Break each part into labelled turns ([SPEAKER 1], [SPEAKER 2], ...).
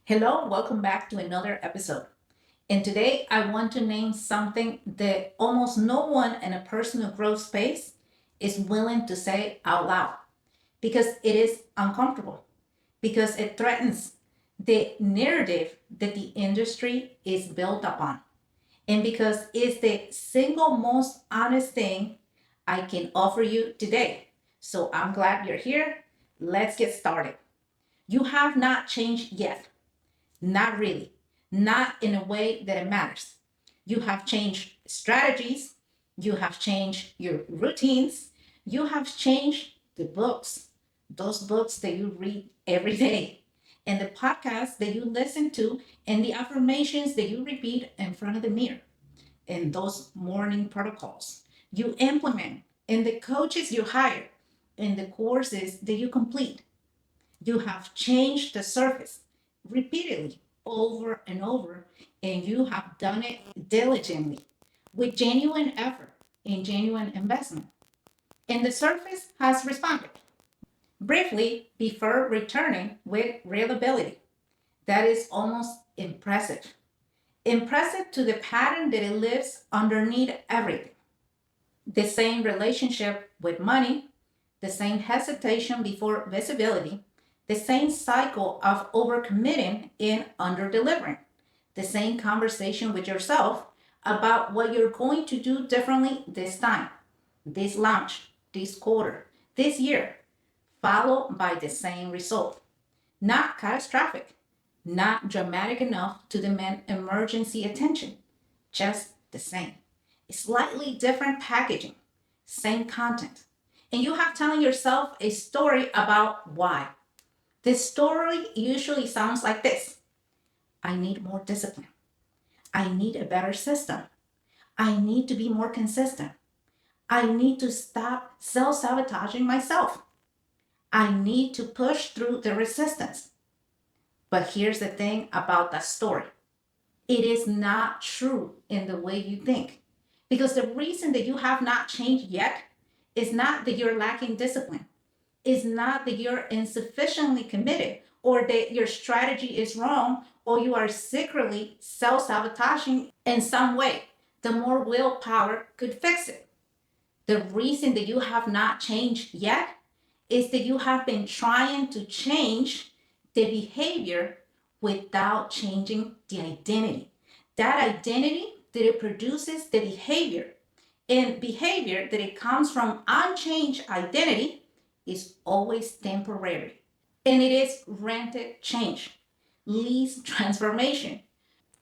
[SPEAKER 1] Hello, welcome back to another episode. And today I want to name something that almost no one in a personal growth space is willing to say out loud because it is uncomfortable, because it threatens the narrative that the industry is built upon, and because it's the single most honest thing I can offer you today. So I'm glad you're here. Let's get started. You have not changed yet. Not really. Not in a way that it matters. You have changed strategies. You have changed your routines. You have changed the books, those books that you read every day, and the podcasts that you listen to, and the affirmations that you repeat in front of the mirror, and those morning protocols you implement, and the coaches you hire, and the courses that you complete. You have changed the surface repeatedly over and over, and you have done it diligently with genuine effort and genuine investment. And the surface has responded briefly before returning with real ability. That is almost impressive. Impressive to the pattern that it lives underneath everything. The same relationship with money, the same hesitation before visibility, the same cycle of overcommitting and underdelivering, the same conversation with yourself about what you're going to do differently this time, this launch, this quarter, this year, followed by the same result. Not catastrophic, not dramatic enough to demand emergency attention, just the same. Slightly different packaging, same content. And you have telling yourself a story about why. This story usually sounds like this: I need more discipline. I need a better system. I need to be more consistent. I need to stop self sabotaging myself. I need to push through the resistance. But here's the thing about that story: it is not true in the way you think. Because the reason that you have not changed yet is not that you're lacking discipline, is not that you're insufficiently committed, or that your strategy is wrong, or you are secretly self sabotaging in some way. The more willpower could fix it. The reason that you have not changed yet is that you have been trying to change the behavior without changing the identity. That identity that it produces the behavior, and behavior that it comes from unchanged identity is always temporary. And it is rented change, lease transformation.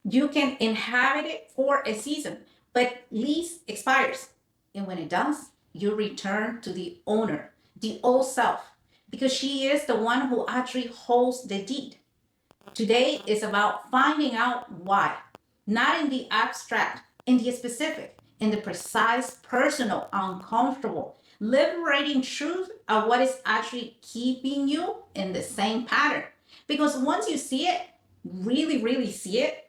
[SPEAKER 1] You can inhabit it for a season, but lease expires. And when it does, you return to the owner, the old self, because she is the one who actually holds the deed. Today is about finding out why, not in the abstract, in the specific, in the precise, personal, uncomfortable, liberating truth of what is actually keeping you in the same pattern. Because once you see it, really, really see it,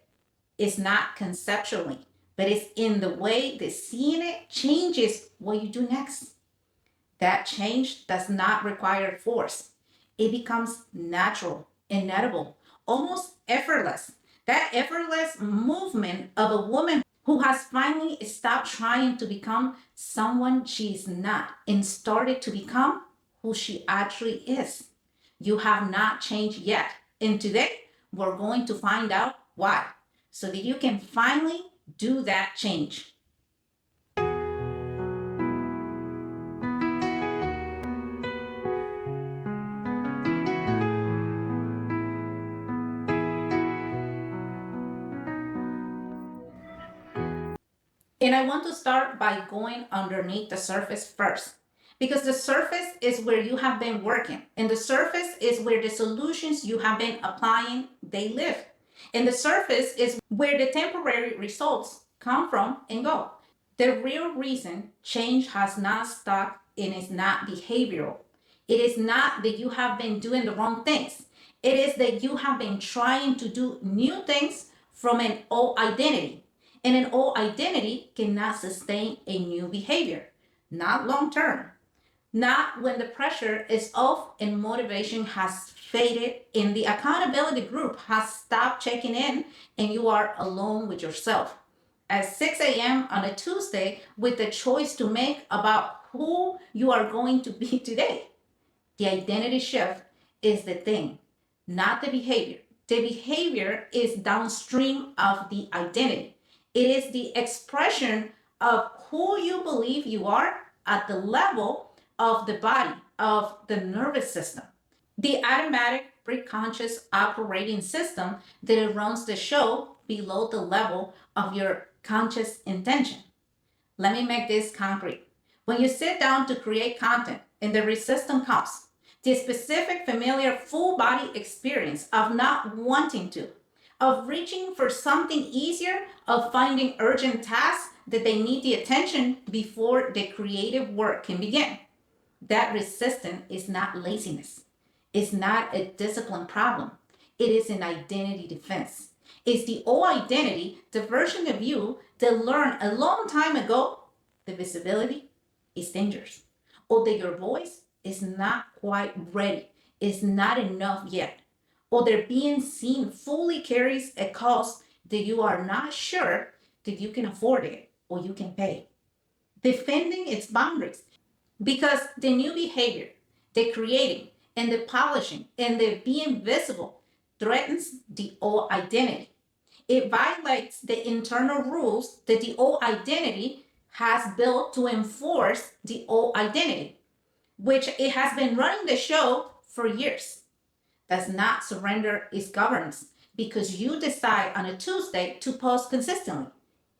[SPEAKER 1] it's not conceptually, but it's in the way that seeing it changes what you do next. That change does not require force. It becomes natural, inevitable, almost effortless. That effortless movement of a woman who has finally stopped trying to become someone she is not and started to become who she actually is. You have not changed yet. And today, we're going to find out why, so that you can finally do that change. And I want to start by going underneath the surface first. Because the surface is where you have been working, and the surface is where the solutions you have been applying they live. And the surface is where the temporary results come from and go. The real reason change has not stuck and is not behavioral. It is not that you have been doing the wrong things. It is that you have been trying to do new things from an old identity. And an old identity cannot sustain a new behavior, not long term, not when the pressure is off and motivation has faded and the accountability group has stopped checking in and you are alone with yourself at 6 a.m. on a Tuesday with the choice to make about who you are going to be today. The identity shift is the thing, not the behavior. The behavior is downstream of the identity. It is the expression of who you believe you are at the level of the body, of the nervous system. The automatic preconscious operating system that runs the show below the level of your conscious intention. Let me make this concrete. When you sit down to create content and the resistance comes, the specific familiar full body experience of not wanting to, of reaching for something easier, of finding urgent tasks that they need the attention before the creative work can begin. That resistance is not laziness. It's not a discipline problem. It is an identity defense. It's the old identity, the version of you that learned a long time ago the visibility is dangerous, or that your voice is not quite ready, is not enough yet, or that being seen fully carries a cost that you are not sure that you can afford it or you can pay. Defending its boundaries because the new behavior, the creating, and the polishing, and the being visible threatens the old identity. It violates the internal rules that the old identity has built to enforce the old identity, which it has been running the show for years. Does not surrender its governance because you decide on a Tuesday to post consistently.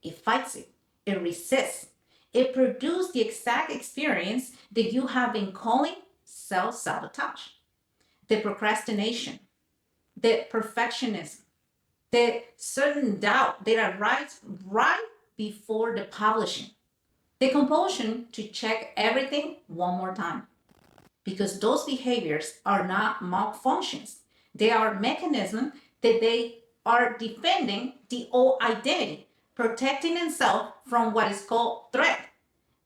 [SPEAKER 1] It fights it, it resists. It produces the exact experience that you have been calling self sabotage. The procrastination, the perfectionism, the certain doubt that arrives right before the publishing, the compulsion to check everything one more time. Because those behaviors are not malfunctions. They are mechanisms that they are defending the old identity, protecting itself from what is called threat.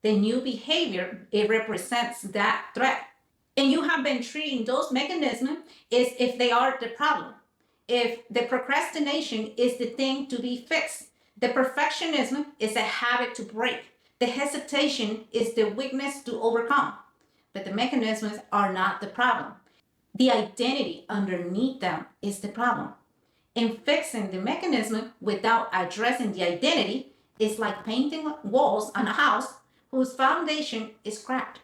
[SPEAKER 1] The new behavior, it represents that threat. And you have been treating those mechanisms as if they are the problem. If the procrastination is the thing to be fixed, the perfectionism is a habit to break. The hesitation is the weakness to overcome. But the mechanisms are not the problem. The identity underneath them is the problem. And fixing the mechanism without addressing the identity is like painting walls on a house whose foundation is cracked.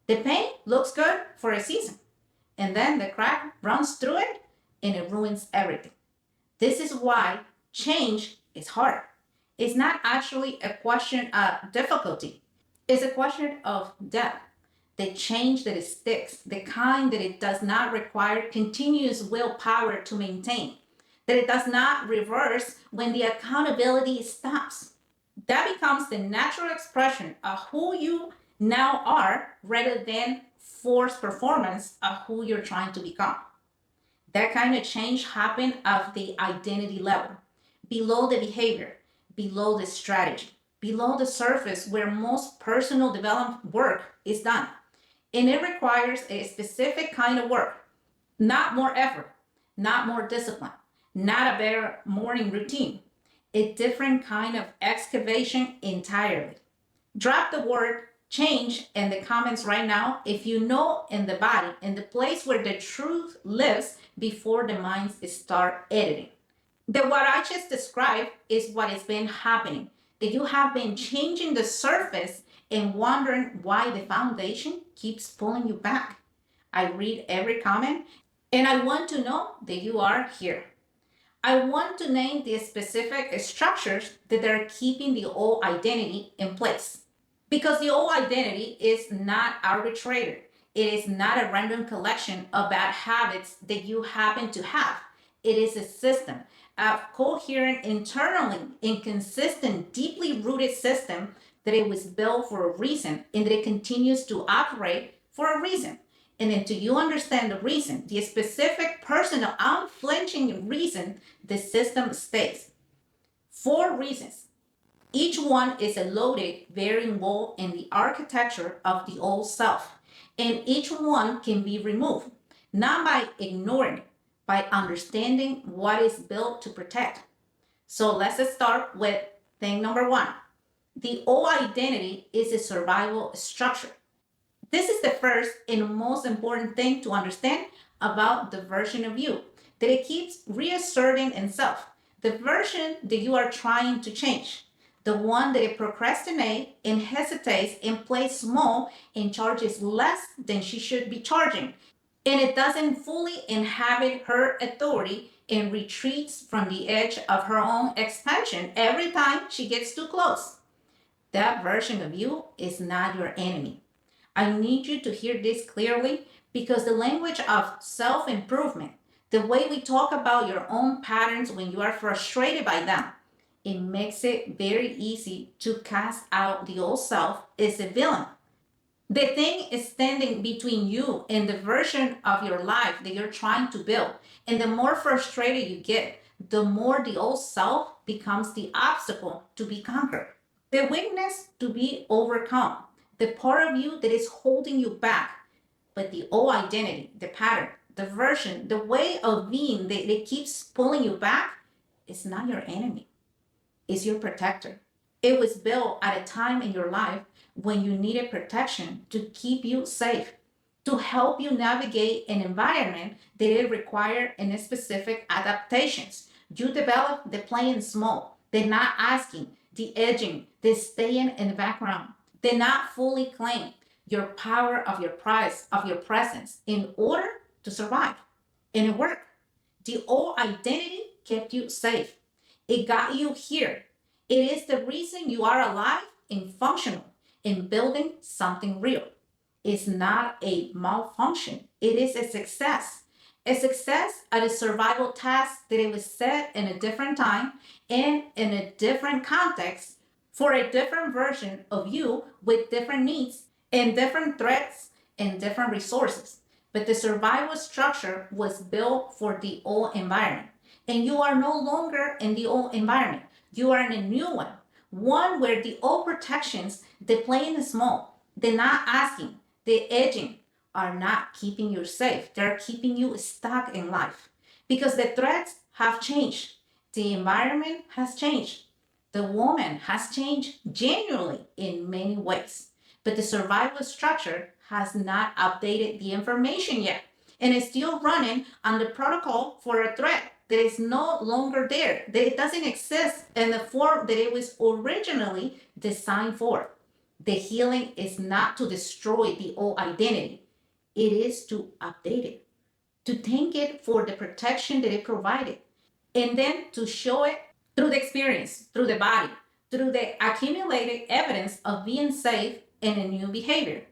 [SPEAKER 1] The paint looks good for a season, and then the crack runs through it and it ruins everything. This is why change is hard. It's not actually a question of difficulty, it's a question of depth. The change that it sticks, the kind that it does not require continuous willpower to maintain, that it does not reverse when the accountability stops. That becomes the natural expression of who you now are rather than forced performance of who you're trying to become. That kind of change happens at the identity level, below the behavior, below the strategy, below the surface where most personal development work is done. And it requires a specific kind of work, not more effort, not more discipline, not a better morning routine, a different kind of excavation entirely. Drop the word change in the comments right now if you know in the body, in the place where the truth lives before the minds start editing. That what I just described is what has been happening. That you have been changing the surface and wondering why the foundation keeps pulling you back. I read every comment and I want to know that you are here. I want to name the specific structures that are keeping the old identity in place. Because the old identity is not arbitrary. It is not a random collection of bad habits that you happen to have. It is a system, a coherent, internally inconsistent, deeply rooted system that it was built for a reason and that it continues to operate for a reason. And until you understand the reason, the specific personal, unflinching reason, the system stays. 4 reasons. Each one is a loaded variable in the architecture of the old self, and each one can be removed. not by ignoring it, by understanding what is built to protect. So let's start with thing number one. The old identity is a survival structure. This is the first and most important thing to understand about the version of you, that it keeps reasserting itself. The version that you are trying to change, the one that it procrastinates and hesitates and plays small and charges less than she should be charging. And it doesn't fully inhabit her authority and retreats from the edge of her own expansion every time she gets too close. That version of you is not your enemy. I need you to hear this clearly because the language of self improvement, the way we talk about your own patterns when you are frustrated by them, it makes it very easy to cast out the old self as a villain. The thing is standing between you and the version of your life that you're trying to build. And the more frustrated you get, the more the old self becomes the obstacle to be conquered, the weakness to be overcome, the part of you that is holding you back. But the old identity, the pattern, the version, the way of being that keeps pulling you back is not your enemy, it's your protector. It was built at a time in your life when you needed protection to keep you safe, to help you navigate an environment that it required in specific adaptations. You develop the playing small, the not asking, the edging, the staying in the background, the not fully claim your power of your price, of your presence in order to survive. And it worked. The old identity kept you safe. It got you here. It is the reason you are alive and functional in building something real. It's not a malfunction, it is a success. A success at a survival task that it was set in a different time and in a different context for a different version of you with different needs and different threats and different resources. But the survival structure was built for the old environment. And you are no longer in the old environment. You are in a new one where the old protections, the playing small, the not asking, the edging are not keeping you safe. They're keeping you stuck in life because the threats have changed. The environment has changed. The woman has changed genuinely in many ways, but the survival structure has not updated the information yet and is still running on the protocol for a threat that is no longer there, that it doesn't exist in the form that it was originally designed for. The healing is not to destroy the old identity, it is to update it, to thank it for the protection that it provided, and then to show it through the experience, through the body, through the accumulated evidence of being safe in a new behavior.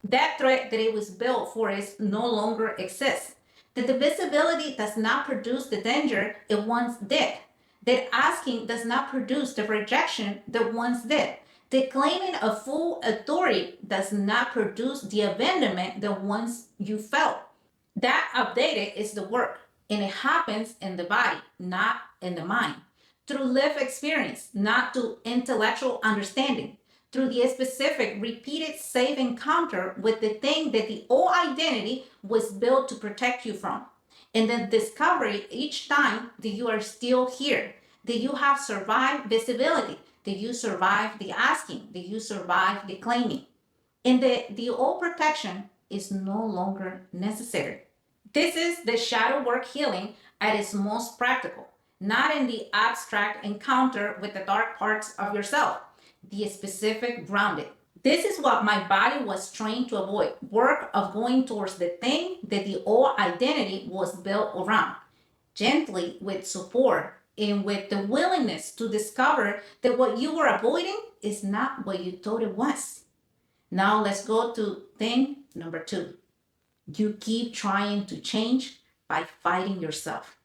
[SPEAKER 1] That threat that it was built for is no longer exists. That the visibility does not produce the danger it once did. That asking does not produce the rejection that once did. That claiming a full authority does not produce the abandonment that once you felt. That updated is the work, and it happens in the body, not in the mind. Through lived experience, not through intellectual understanding. Through the specific, repeated, safe encounter with the thing that the old identity was built to protect you from. And the discovery each time that you are still here, that you have survived visibility, that you survived the asking, that you survived the claiming. And the old protection is no longer necessary. This is the shadow work healing at its most practical, not in the abstract encounter with the dark parts of yourself, the specific grounded. This is what my body was trained to avoid, work of going towards the thing that the old identity was built around, gently with support and with the willingness to discover that what you were avoiding is not what you thought it was. Now let's go to thing number two. You keep trying to change by fighting yourself.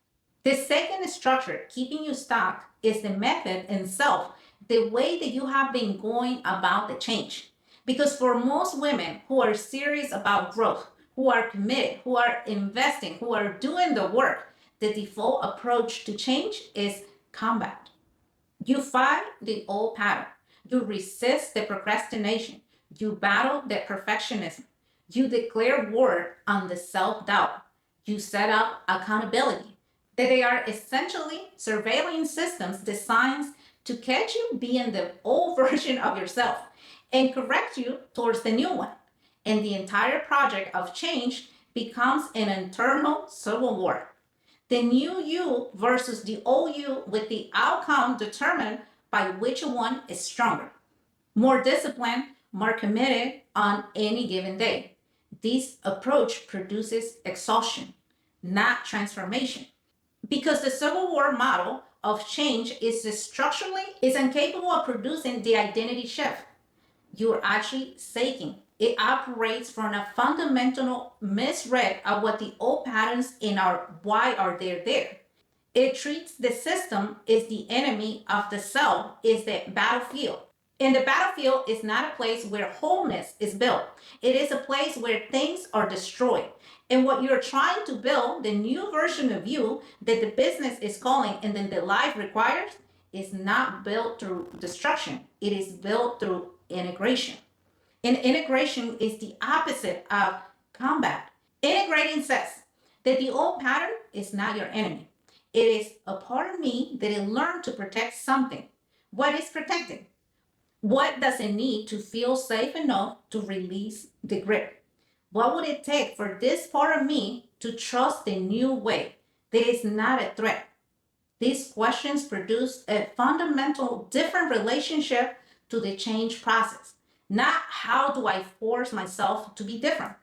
[SPEAKER 1] The second structure keeping you stuck is the method itself, the way that you have been going about the change. Because for most women who are serious about growth, who are committed, who are investing, who are doing the work, the default approach to change is combat. You fight the old pattern. You resist the procrastination. You battle the perfectionism. You declare war on the self doubt. You set up accountability, that they are essentially surveillance systems designed to catch you being the old version of yourself and correct you towards the new one. And the entire project of change becomes an internal civil war. The new you versus the old you, with the outcome determined by which one is stronger, more disciplined, more committed on any given day. This approach produces exhaustion, not transformation. Because the Civil War model of change is incapable of producing the identity shift you're actually seeking. It operates from a fundamental misread of what the old patterns in our why are they there. It treats the system as the enemy of the self, is the battlefield. And the battlefield is not a place where wholeness is built. It is a place where things are destroyed. And what you're trying to build, the new version of you that the business is calling and then the life requires, is not built through destruction. It is built through integration. And integration is the opposite of combat. Integrating says that the old pattern is not your enemy. It is a part of me that it learned to protect something. What is protecting? What does it need to feel safe enough to release the grip? What would it take for this part of me to trust the new way that is not a threat? These questions produce a fundamental different relationship to the change process. Not how do I force myself to be different,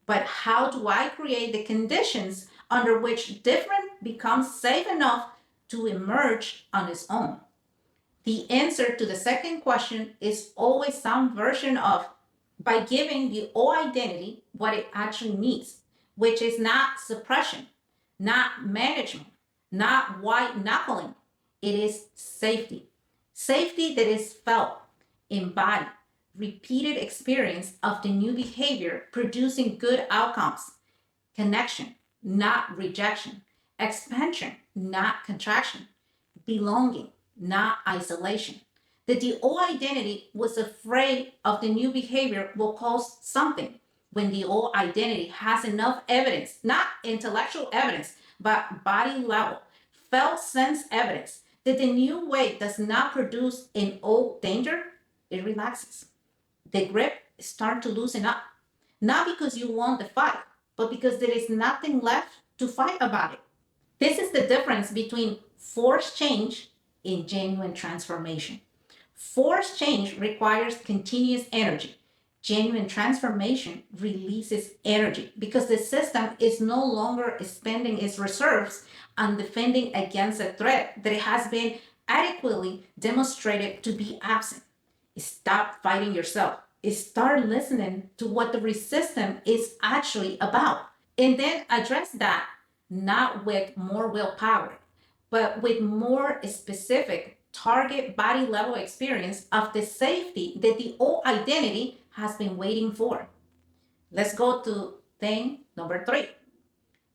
[SPEAKER 1] but how do I create the conditions under which different becomes safe enough to emerge on its own? The answer to the second question is always some version of by giving the old identity what it actually needs, which is not suppression, not management, not white knuckling. It is safety. Safety that is felt, embodied, repeated experience of the new behavior producing good outcomes. Connection, not rejection. Expansion, not contraction. Belonging, not isolation. That the old identity was afraid of the new behavior will cause something when the old identity has enough evidence, not intellectual evidence, but body level, felt sense evidence that the new way does not produce an old danger, it relaxes. The grip starts to loosen up. Not because you won the fight, but because there is nothing left to fight about it. This is the difference between forced change and genuine transformation. Forced change requires continuous energy. Genuine transformation releases energy because the system is no longer spending its reserves on defending against a threat that has been adequately demonstrated to be absent. Stop fighting yourself. Start listening to what the resistance is actually about. And then address that not with more willpower, but with more specific target body level experience of the safety that the old identity has been waiting for. Let's go to thing number 3.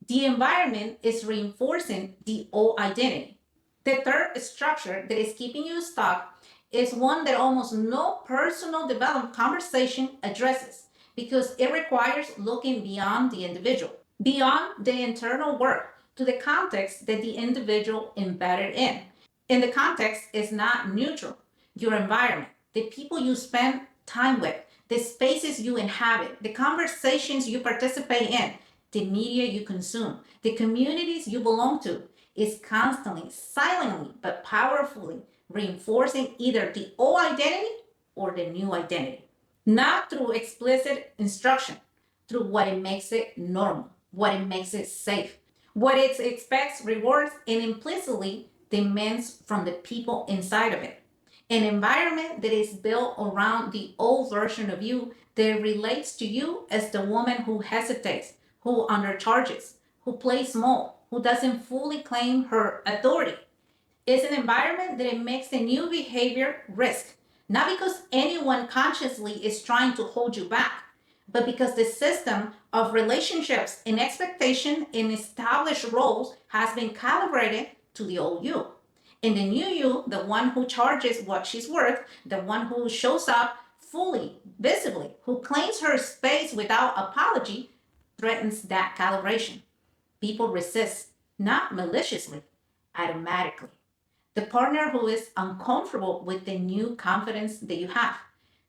[SPEAKER 1] The environment is reinforcing the old identity. The third structure that is keeping you stuck is one that almost no personal development conversation addresses because it requires looking beyond the individual, beyond the internal work, to the context that the individual embedded in. And the context is not neutral. Your environment, the people you spend time with, the spaces you inhabit, the conversations you participate in, the media you consume, the communities you belong to, is constantly, silently, but powerfully reinforcing either the old identity or the new identity. Not through explicit instruction, through what it makes it normal, what it makes it safe, what it expects, rewards, and implicitly demands from the people inside of it. An environment that is built around the old version of you that relates to you as the woman who hesitates, who undercharges, who plays small, who doesn't fully claim her authority. It's an environment that it makes a new behavior risk, not because anyone consciously is trying to hold you back, but because the system of relationships and expectation in established roles has been calibrated to the old you. And the new you, the one who charges what she's worth, the one who shows up fully, visibly, who claims her space without apology, threatens that calibration. people resist, not maliciously, automatically. The partner who is uncomfortable with the new confidence that you have.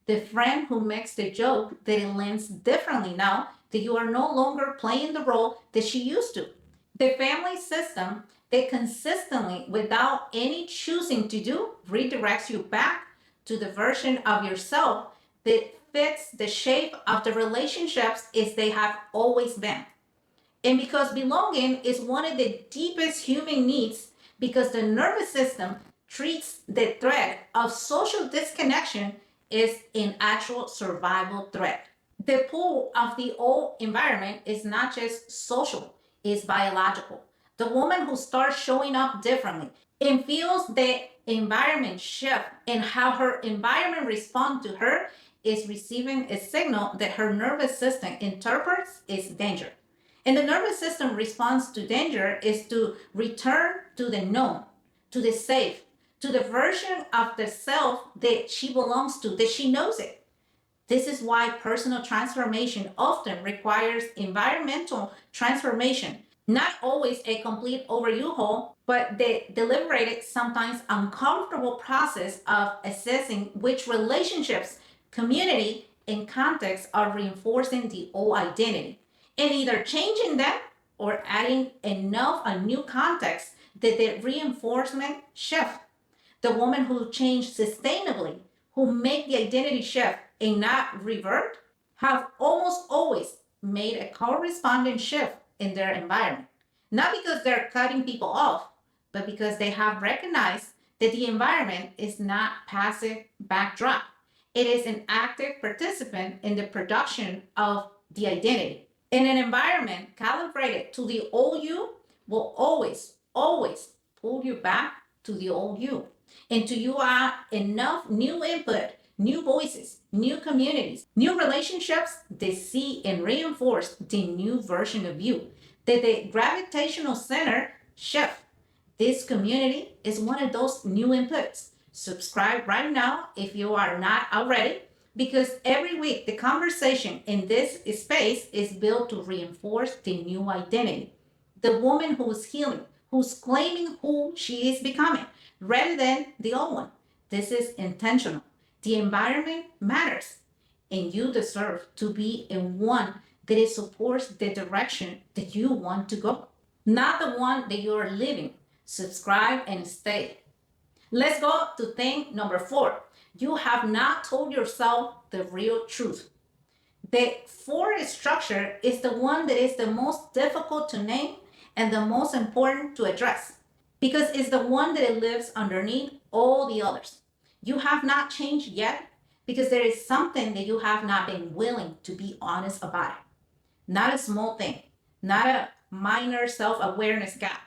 [SPEAKER 1] The friend who makes the joke that it lands differently now that you are no longer playing the role that she used to. The family system that consistently, without any choosing to do, redirects you back to the version of yourself that fits the shape of the relationships as they have always been. And because belonging is one of the deepest human needs, because the nervous system treats the threat of social disconnection as an actual survival threat. The pull of the old environment is not just social, it's biological. The woman who starts showing up differently and feels the environment shift and how her environment responds to her is receiving a signal that her nervous system interprets as danger. And the nervous system response to danger is to return to the known, to the safe, to the version of the self that she belongs to, that she knows it. This is why personal transformation often requires environmental transformation, not always a complete overhaul, but the deliberated, sometimes uncomfortable process of assessing which relationships, community, and context are reinforcing the old identity, and either changing them or adding enough a new context that the reinforcement shift. The woman who changed sustainably, who make the identity shift and not revert, have almost always made a corresponding shift in their environment. Not because they're cutting people off, but because they have recognized that the environment is not passive backdrop. It is an active participant in the production of the identity. In an environment calibrated to the old you will always pull you back to the old you. Until you are enough new input, new voices, new communities, new relationships that see and reinforce the new version of you, that the gravitational center shift. This community is one of those new inputs. Subscribe right now if you are not already, because every week the conversation in this space is built to reinforce the new identity. The woman who is healing, who's claiming who she is becoming, rather than the old one. This is intentional. The environment matters, and you deserve to be in one that it supports the direction that you want to go, not the one that you are living. Subscribe and stay. Let's go to thing number 4. You have not told yourself the real truth. The fourth structure is the one that is the most difficult to name and the most important to address, because it's the one that it lives underneath all the others. You have not changed yet because there is something that you have not been willing to be honest about it. Not a small thing, not a minor self awareness gap,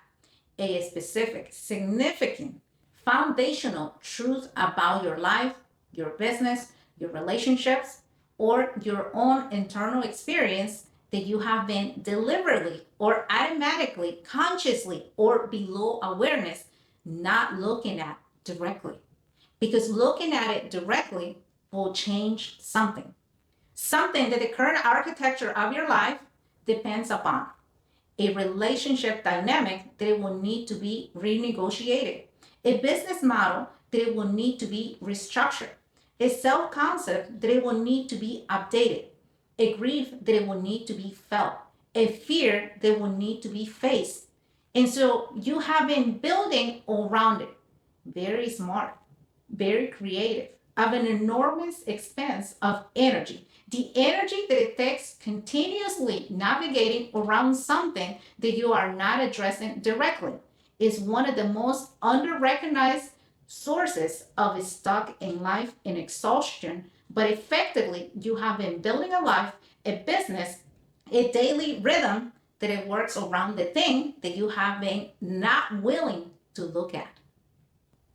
[SPEAKER 1] a specific, significant, foundational truth about your life, your business, your relationships, or your own internal experience that you have been deliberately or automatically, consciously, or below awareness not looking at directly. Because looking at it directly will change something. Something that the current architecture of your life depends upon. A relationship dynamic that will need to be renegotiated. A business model that it will need to be restructured. A self concept that it will need to be updated. A grief that it will need to be felt. A fear that will need to be faced. And so you have been building around it. Very smart, very creative, of an enormous expense of energy. The energy that it takes continuously navigating around something that you are not addressing directly is one of the most under-recognized sources of stuck in life and exhaustion. But effectively, you have been building a life, a business, a daily rhythm that it works around the thing that you have been not willing to look at.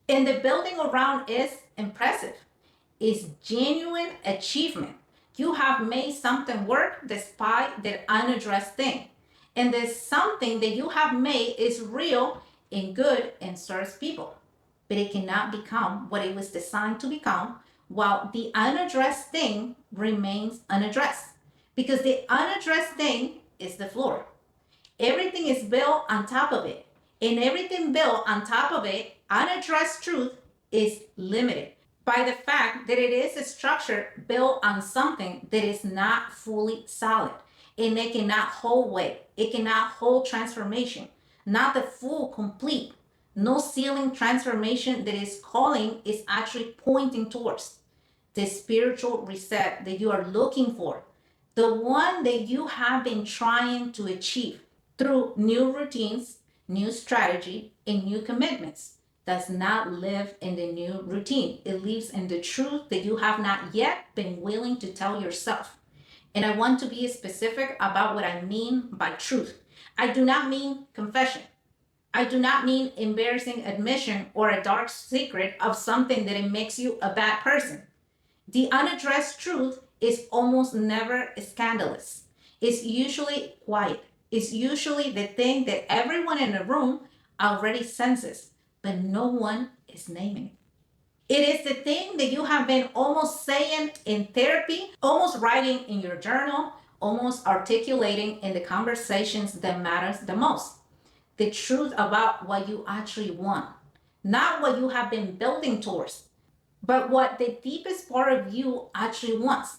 [SPEAKER 1] And the building around is impressive. It's genuine achievement. You have made something work despite the unaddressed thing. And the something that you have made is real and good and serves people. But it cannot become what it was designed to become while the unaddressed thing remains unaddressed. Because the unaddressed thing is the floor. Everything is built on top of it. And everything built on top of it, unaddressed truth, is limited by the fact that it is a structure built on something that is not fully solid. And it cannot hold weight. It cannot hold transformation. Not the full, complete, no ceiling transformation that is calling is actually pointing towards the spiritual reset that you are looking for, the one that you have been trying to achieve through new routines, new strategy, and new commitments. Does not live in the new routine. It lives in the truth that you have not yet been willing to tell yourself. And I want to be specific about what I mean by truth. I do not mean confession. I do not mean embarrassing admission or a dark secret of something that it makes you a bad person. The unaddressed truth is almost never scandalous. It's usually quiet. It's usually the thing that everyone in the room already senses, but no one is naming. It is the thing that you have been almost saying in therapy, almost writing in your journal, almost articulating in the conversations that matters the most. The truth about what you actually want, not what you have been building towards, but what the deepest part of you actually wants.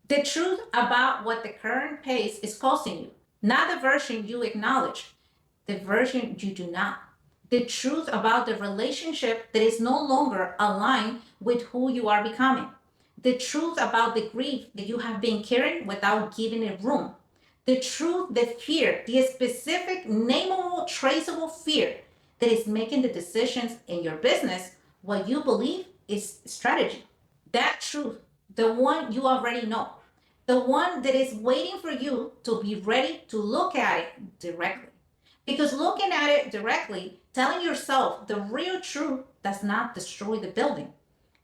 [SPEAKER 1] The truth about what the current pace is costing you, not the version you acknowledge, the version you do not. The truth about the relationship that is no longer aligned with who you are becoming. The truth about the grief that you have been carrying without giving it room. The truth, the fear, the specific, nameable, traceable fear that is making the decisions in your business what you believe is strategy. That truth, the one you already know, the one that is waiting for you to be ready to look at it directly. Because looking at it directly, telling yourself the real truth does not destroy the building.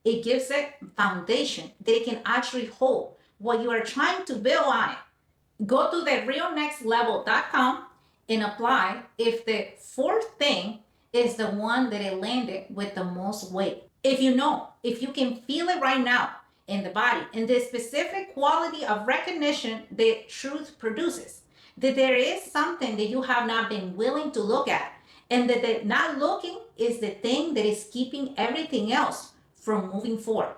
[SPEAKER 1] It gives it foundation that it can actually hold what you are trying to build on it. Go to therealnextlevel.com and apply if the fourth thing is the one that it landed with the most weight. If you know, if you can feel it right now in the body, and the specific quality of recognition that truth produces, that there is something that you have not been willing to look at, and that the not looking is the thing that is keeping everything else from moving forward.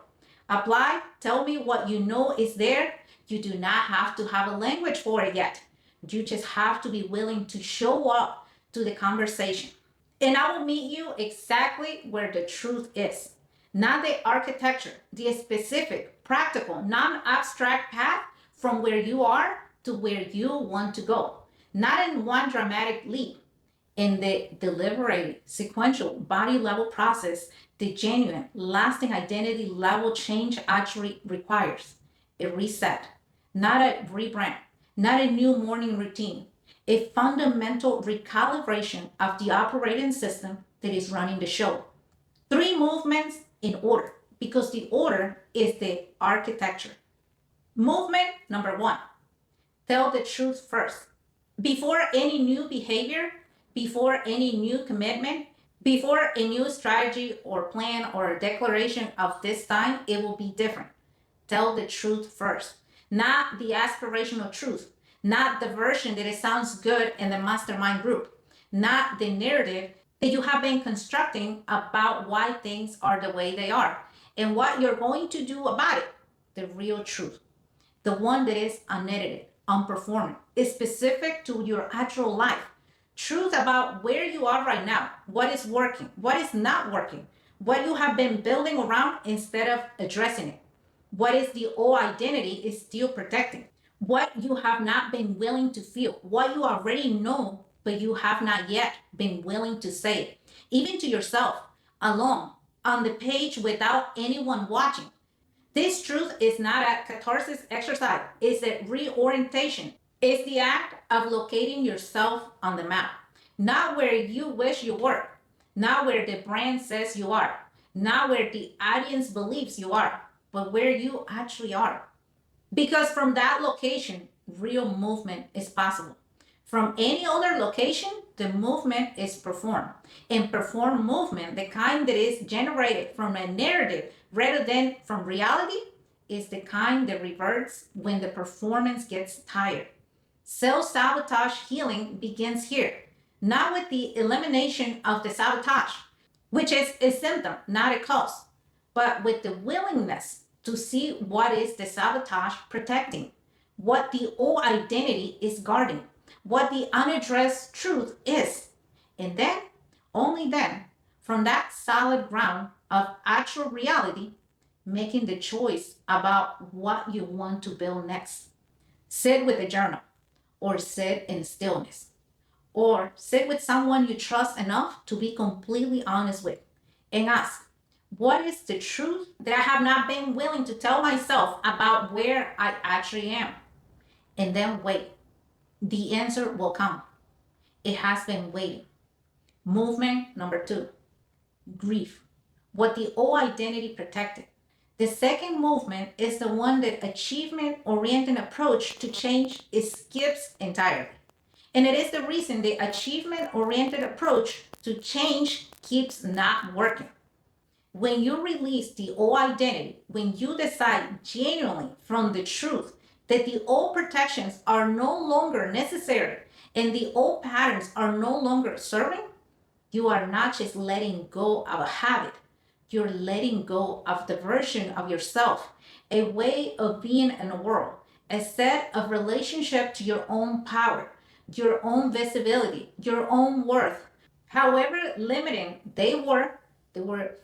[SPEAKER 1] Apply, tell me what you know is there. You do not have to have a language for it yet. You just have to be willing to show up to the conversation. And I will meet you exactly where the truth is. Not the architecture, the specific, practical, non abstract path from where you are to where you want to go. Not in one dramatic leap, in the deliberate, sequential, body level process the genuine, lasting identity level change actually requires. A reset, not a rebrand, not a new morning routine, a fundamental recalibration of the operating system that is running the show. 3 movements in order, because the order is the architecture. Movement number 1, tell the truth first. Before any new behavior, before any new commitment, before a new strategy or plan or a declaration of this time, it will be different. Tell the truth first, not the aspirational truth, not the version that it sounds good in the mastermind group, not the narrative that you have been constructing about why things are the way they are and what you're going to do about it. The real truth, the one that is unedited, unperforming, is specific to your actual life. Truth about where you are right now, what is working, what is not working, what you have been building around instead of addressing it. What is the old identity is still protecting. What you have not been willing to feel, what you already know, but you have not yet been willing to say it, even to yourself, alone, on the page without anyone watching. This truth is not a catharsis exercise, it's a reorientation. It's the act of locating yourself on the map, not where you wish you were, not where the brand says you are, not where the audience believes you are, but where you actually are. Because from that location, real movement is possible. From any other location, the movement is performed. And performed movement, the kind that is generated from a narrative rather than from reality, is the kind that reverts when the performance gets tired. Self-sabotage healing begins here, not with the elimination of the sabotage, which is a symptom, not a cause, but with the willingness to see what is the sabotage protecting, what the old identity is guarding, what the unaddressed truth is. And then, only then, from that solid ground of actual reality, making the choice about what you want to build next. Sit with a journal, or sit in stillness, or sit with someone you trust enough to be completely honest with and ask, what is the truth that I have not been willing to tell myself about where I actually am? And then wait. The answer will come. It has been waiting. Movement number 2, grief. What the old identity protected. The second movement is the one that achievement oriented approach to change skips entirely. And it is the reason the achievement oriented approach to change keeps not working. When you release the old identity, when you decide genuinely from the truth that the old protections are no longer necessary and the old patterns are no longer serving, you are not just letting go of a habit, you're letting go of the version of yourself, a way of being in the world, a set of relationship to your own power, your own visibility, your own worth. However limiting they were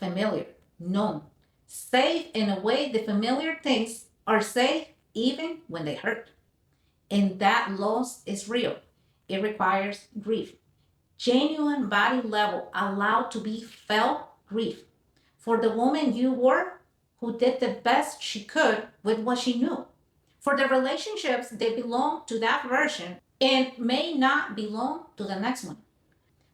[SPEAKER 1] familiar, known, safe in a way the familiar things are safe even when they hurt. And that loss is real. It requires grief. Genuine body level allowed to be felt grief for the woman you were who did the best she could with what she knew. For the relationships that belong to that version and may not belong to the next one.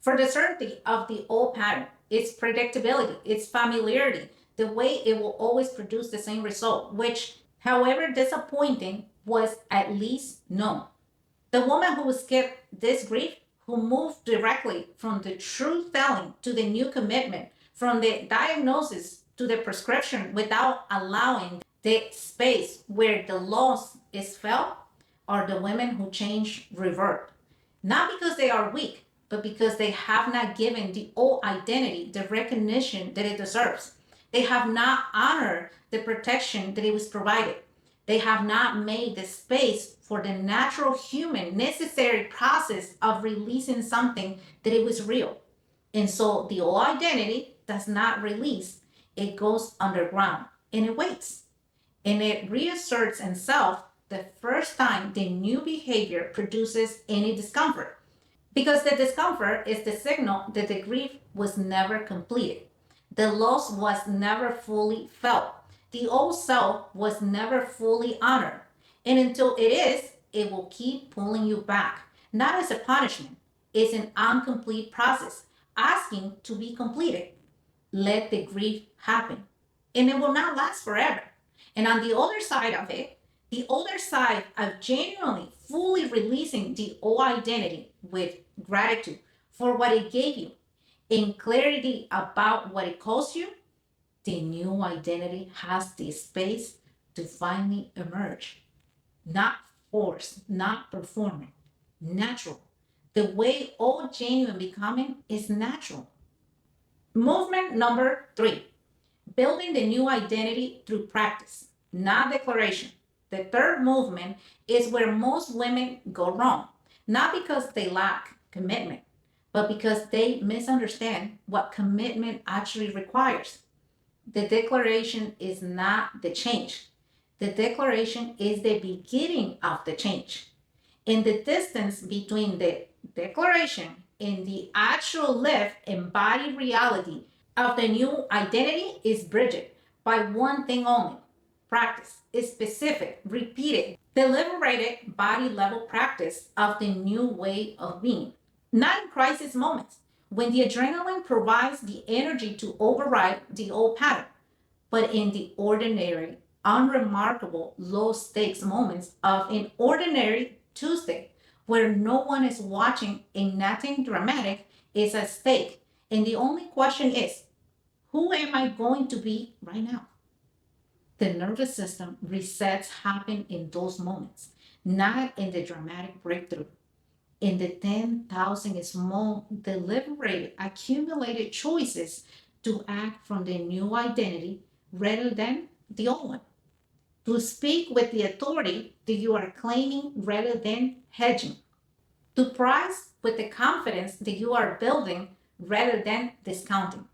[SPEAKER 1] For the certainty of the old pattern, its predictability, its familiarity, the way it will always produce the same result, which, however disappointing, was at least known. The woman who skipped this grief, who moved directly from the truth telling to the new commitment, from the diagnosis to the prescription without allowing the space where the loss is felt, are the women who change revert. Not because they are weak, but because they have not given the old identity the recognition that it deserves. They have not honored the protection that it was provided. They have not made the space for the natural human necessary process of releasing something that it was real. And so the old identity does not release, it goes underground and it waits. And it reasserts itself the first time the new behavior produces any discomfort. Because the discomfort is the signal that the grief was never completed. The loss was never fully felt. The old self was never fully honored. And until it is, it will keep pulling you back. Not as a punishment, it's an incomplete process, asking to be completed. Let the grief happen. And it will not last forever. And on the other side of it, the other side of genuinely, fully releasing the old identity with gratitude for what it gave you and clarity about what it cost you, the new identity has the space to finally emerge. Not forced, not performing, natural. The way all genuine becoming is natural. Movement number 3, building the new identity through practice, not declaration. The third movement is where most women go wrong, not because they lack commitment, but because they misunderstand what commitment actually requires. The declaration is not the change. The declaration is the beginning of the change. And the distance between the declaration and the actual lived embodied reality of the new identity is bridged by one thing only: practice. Is specific, repeated, deliberated body level practice of the new way of being. Not in crisis moments, when the adrenaline provides the energy to override the old pattern, but in the ordinary, unremarkable, low stakes moments of an ordinary Tuesday, where no one is watching and nothing dramatic is at stake. And the only question is, who am I going to be right now? The nervous system resets happen in those moments. not in the dramatic breakthrough, in the 10,000 small, deliberate, accumulated choices to act from the new identity rather than the old one, to speak with the authority that you are claiming rather than hedging, to price with the confidence that you are building rather than discounting,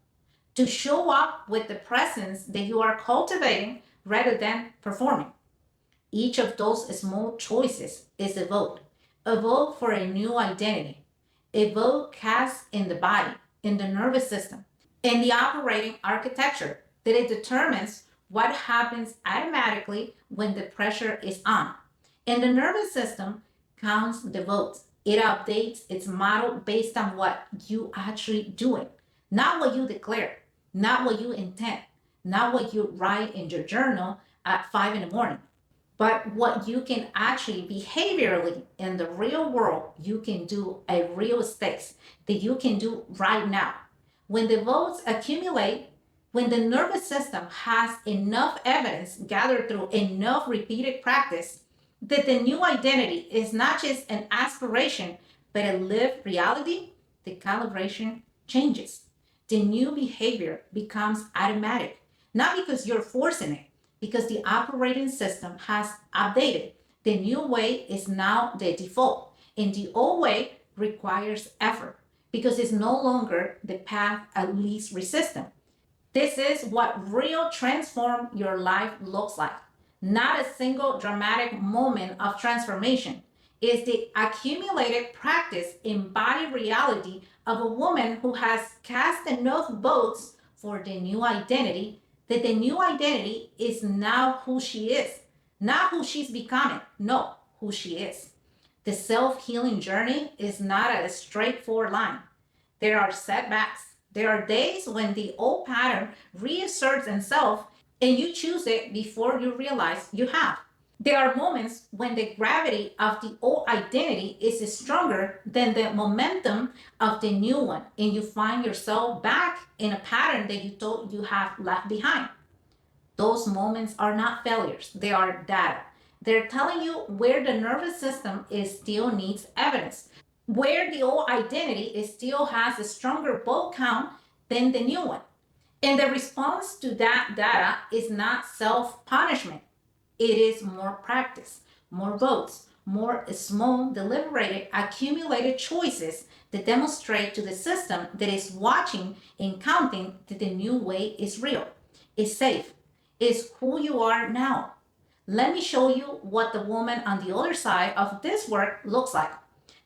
[SPEAKER 1] to show up with the presence that you are cultivating rather than performing. Each of those small choices is a vote for a new identity, a vote cast in the body, in the nervous system, in the operating architecture that it determines what happens automatically when the pressure is on. And the nervous system counts the votes. It updates its model based on what you actually doing, not what you declare, not what you intend, not what you write in your journal at 5 in the morning, but what you can actually behaviorally in the real world, you can do a real stakes that you can do right now. When the votes accumulate, when the nervous system has enough evidence gathered through enough repeated practice, that the new identity is not just an aspiration, but a lived reality, the calibration changes. The new behavior becomes automatic, not because you're forcing it, because the operating system has updated. The new way is now the default, and the old way requires effort because it's no longer the path of least resistance. This is what real transform your life looks like. Not a single dramatic moment of transformation. It's the accumulated practice embodied reality of a woman who has cast enough votes for the new identity that the new identity is now who she is, not who she's becoming, no, who she is. The self healing journey is not a straightforward line. There are setbacks. There are days when the old pattern reasserts itself and you choose it before you realize you have. There are moments when the gravity of the old identity is stronger than the momentum of the new one, and you find yourself back in a pattern that you thought you have left behind. Those moments are not failures, they are data. They're telling you where the nervous system is still needs evidence, where the old identity is still has a stronger vote count than the new one. And the response to that data is not self punishment, it is more practice, more votes, more small, deliberated, accumulated choices that demonstrate to the system that is watching and counting that the new way is real, is safe, is who you are now. Let me show you what the woman on the other side of this work looks like.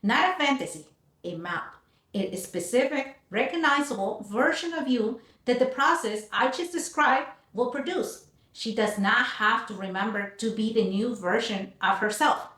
[SPEAKER 1] Not a fantasy, a map, a specific, recognizable version of you that the process I just described will produce. She does not have to remember to be the new version of herself.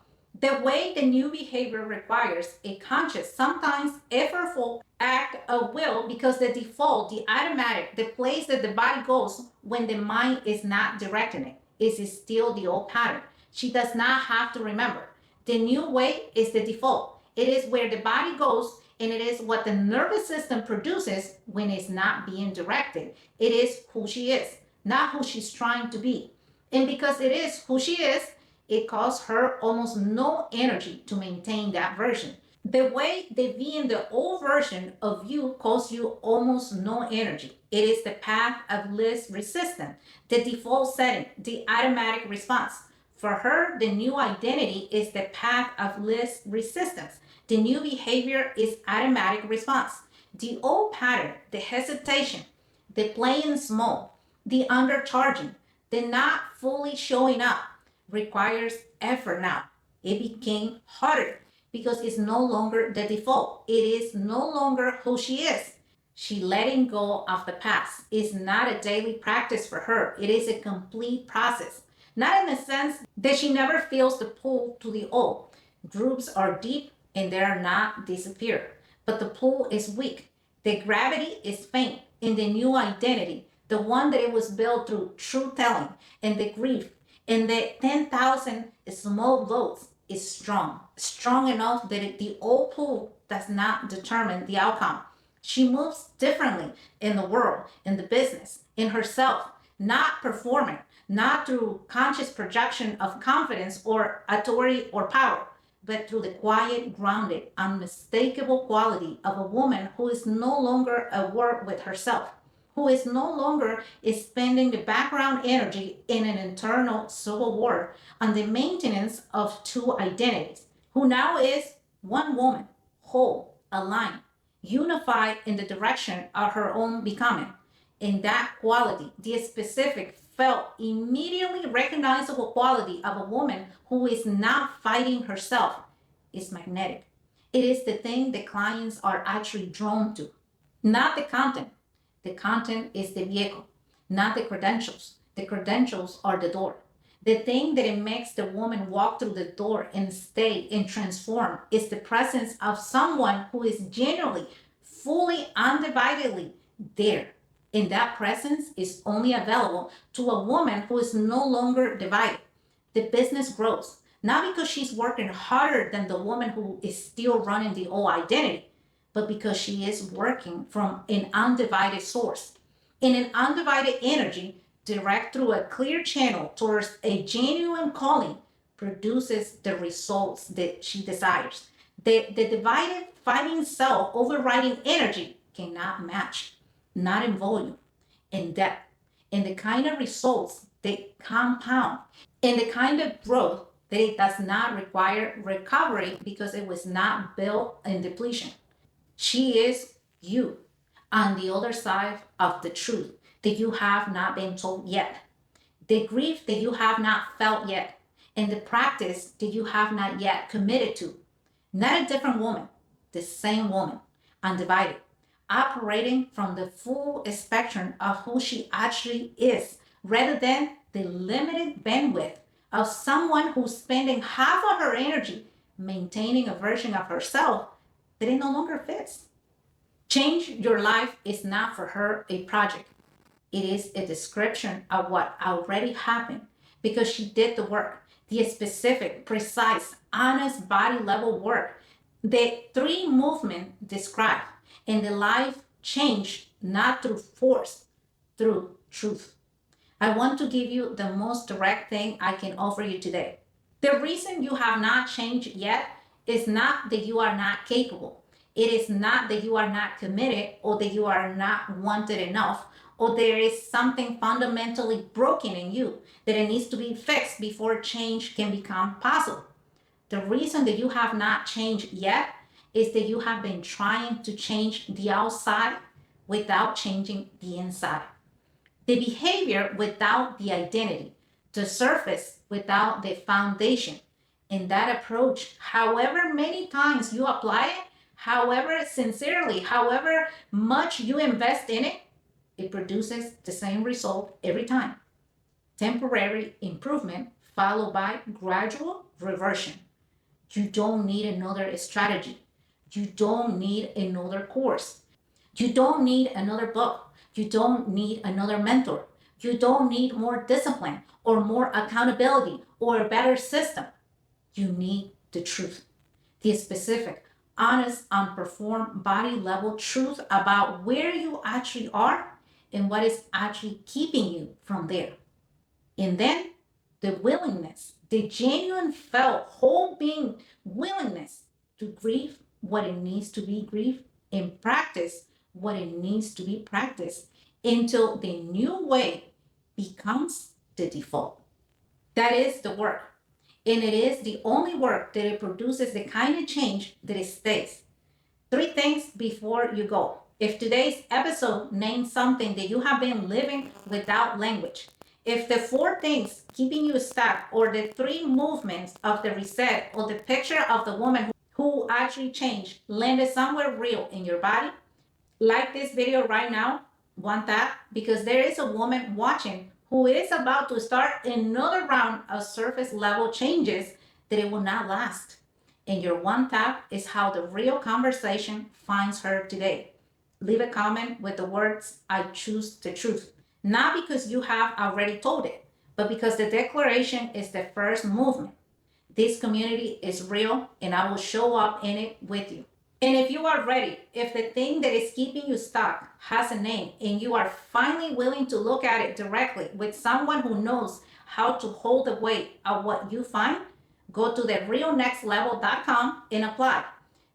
[SPEAKER 1] The way the new behavior requires a conscious, sometimes effortful act of will because the default, the automatic, the place that the body goes when the mind is not directing it is still the old pattern. She does not have to remember. The new way is the default. It is where the body goes and it is what the nervous system produces when it's not being directed. It is who she is, not who she's trying to be. And because it is who she is, it costs her almost no energy to maintain that version. The way they be in the old version of you costs you almost no energy. It is the path of least resistance, the default setting, the automatic response. For her, the new identity is the path of least resistance. The new behavior is automatic response. The old pattern, the hesitation, the playing small, the undercharging, the not fully showing up requires effort now. It became harder because it's no longer the default. It is no longer who she is. She letting go of the past is not a daily practice for her. It is a complete process. Not in the sense that she never feels the pull to the old. Groups are deep and they are not disappear. But the pull is weak. The gravity is faint in the new identity, the one that it was built through truth telling and the grief and the 10,000 small votes is strong, strong enough that the old pull does not determine the outcome. She moves differently in the world, in the business, in herself, not performing, not through conscious projection of confidence or authority or power, but through the quiet, grounded, unmistakable quality of a woman who is no longer at war with herself, who is no longer spending the background energy in an internal civil war on the maintenance of two identities, who now is one woman, whole, aligned, unified in the direction of her own becoming. In that quality, the specific, felt, immediately recognizable quality of a woman who is not fighting herself is magnetic. It is the thing that clients are actually drawn to, not the content. The content is the vehicle, not the credentials. The credentials are the door. The thing that it makes the woman walk through the door and stay and transform is the presence of someone who is genuinely, fully, undividedly there. And that presence is only available to a woman who is no longer divided. The business grows, not because she's working harder than the woman who is still running the old identity, but because she is working from an undivided source, in an undivided energy, direct through a clear channel towards a genuine calling, produces the results that she desires. The divided fighting self overriding energy cannot match, not in volume, in depth, in the kind of results that compound, in the kind of growth that it does not require recovery because it was not built in depletion. She is you on the other side of the truth that you have not been told yet, the grief that you have not felt yet, and the practice that you have not yet committed to. Not a different woman, the same woman, undivided, operating from the full spectrum of who she actually is, rather than the limited bandwidth of someone who's spending half of her energy maintaining a version of herself that it no longer fits. Change your life is not for her a project. It is a description of what already happened because she did the work, the specific, precise, honest body level work the three movements describe. And the life changed not through force, through truth. I want to give you the most direct thing I can offer you today. The reason you have not changed yet is not that you are not capable. It is not that you are not committed or that you are not wanted enough or there is something fundamentally broken in you that it needs to be fixed before change can become possible. The reason that you have not changed yet is that you have been trying to change the outside without changing the inside. The behavior without the identity, the surface without the foundation. In that approach, however many times you apply it, however sincerely, however much you invest in it, it produces the same result every time. Temporary improvement followed by gradual reversion. You don't need another strategy. You don't need another course. You don't need another book. You don't need another mentor. You don't need more discipline or more accountability or a better system. You need the truth, the specific, honest, unperformed body level truth about where you actually are and what is actually keeping you from there. And then the willingness, the genuine felt whole being willingness to grieve what it needs to be grieved and practice what it needs to be practiced until the new way becomes the default. That is the work. And it is the only work that it produces the kind of change that it stays. Three things before you go. If today's episode names something that you have been living without language, if the four things keeping you stuck or the three movements of the reset or the picture of the woman who actually changed landed somewhere real in your body, like this video right now, want that? Because there is a woman watching who is about to start another round of surface level changes that it will not last. And your one tap is how the real conversation finds her today. Leave a comment with the words, I choose the truth. Not because you have already told it, but because the declaration is the first movement. This community is real and I will show up in it with you. And if you are ready, if the thing that is keeping you stuck has a name and you are finally willing to look at it directly with someone who knows how to hold the weight of what you find, go to therealnextlevel.com and apply.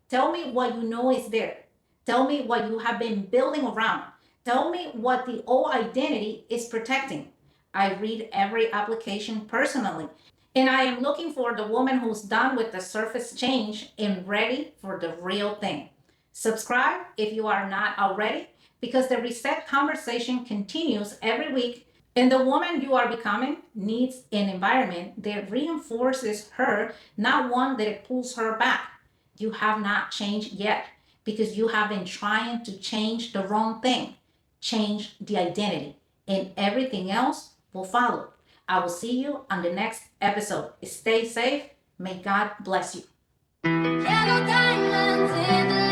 [SPEAKER 1] Tell me what you know is there. Tell me what you have been building around. Tell me what the old identity is protecting. I read every application personally. And I am looking for the woman who's done with the surface change and ready for the real thing. Subscribe if you are not already, because the reset conversation continues every week. And the woman you are becoming needs an environment that reinforces her, not one that pulls her back. You have not changed yet because you have been trying to change the wrong thing. Change the identity, and everything else will follow. I will see you on the next episode. Stay safe. May God bless you. Yellow diamonds in the